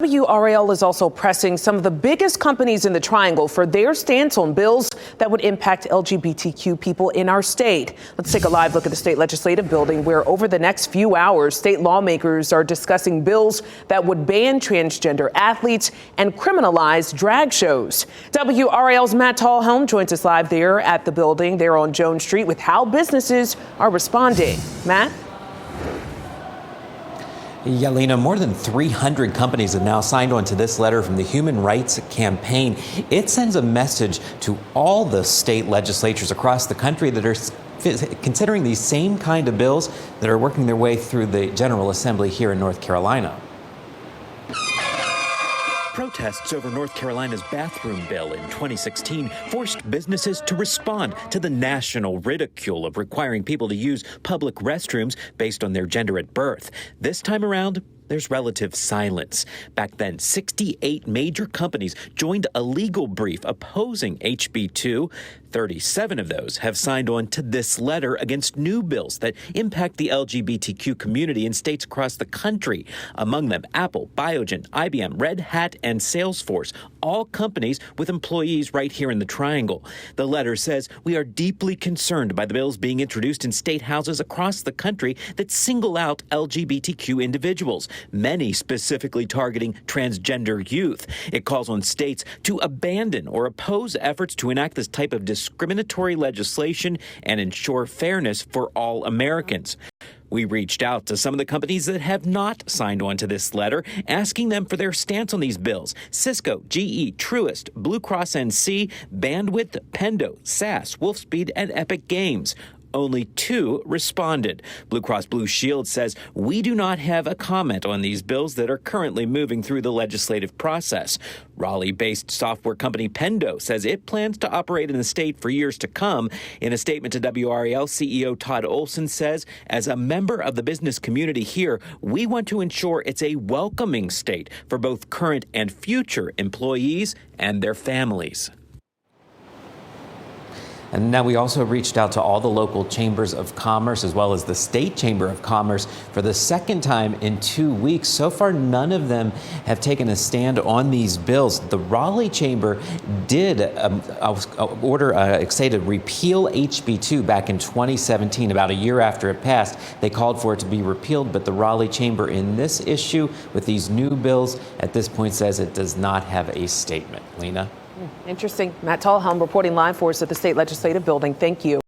WRAL is also pressing some of the biggest companies in the Triangle for their stance on bills that would impact LGBTQ people in our state. Let's take a live look at the state legislative building, where over the next few hours, state lawmakers are discussing bills that would ban transgender athletes and criminalize drag shows. WRAL's Matt Tallhelm joins us live there at the building there on Jones Street with how businesses are responding. Matt? Yeah, Lena, more than 300 companies have now signed on to this letter from the Human Rights Campaign. It sends a message to all the state legislatures across the country that are considering these same kind of bills that are working their way through the General Assembly here in North Carolina. Protests over North Carolina's bathroom bill in 2016 forced businesses to respond to the national ridicule of requiring people to use public restrooms based on their gender at birth. This time around, there's relative silence. Back then, 68 major companies joined a legal brief opposing HB 2. 37 of those have signed on to this letter against new bills that impact the LGBTQ community in states across the country. Among them, Apple, Biogen, IBM, Red Hat, and Salesforce, all companies with employees right here in the Triangle. The letter says, "We are deeply concerned by the bills being introduced in state houses across the country that single out LGBTQ individuals, many specifically targeting transgender youth. It calls on states to abandon or oppose efforts to enact this type of discriminatory legislation and ensure fairness for all Americans." We reached out to some of the companies that have not signed on to this letter, asking them for their stance on these bills. Cisco, GE, Truist, Blue Cross NC, Bandwidth, Pendo, SAS, Wolfspeed, and Epic Games. Only 2 responded. Blue Cross Blue Shield says, "We do not have a comment on these bills that are currently moving through the legislative process." Raleigh-based software company Pendo says it plans to operate in the state for years to come. In a statement to WRAL, CEO Todd Olson says, "As a member of the business community here, we want to ensure it's a welcoming state for both current and future employees and their families." And now we also reached out to all the local chambers of commerce as well as the state chamber of commerce for the second time in 2 weeks. So far, none of them have taken a stand on these bills. The Raleigh chamber did say to repeal HB 2 back in 2017, about a year after it passed. They called for it to be repealed, but the Raleigh chamber in this issue with these new bills at this point says it does not have a statement. Lena? Interesting. Matt Tallhelm reporting live for us at the state legislative building. Thank you.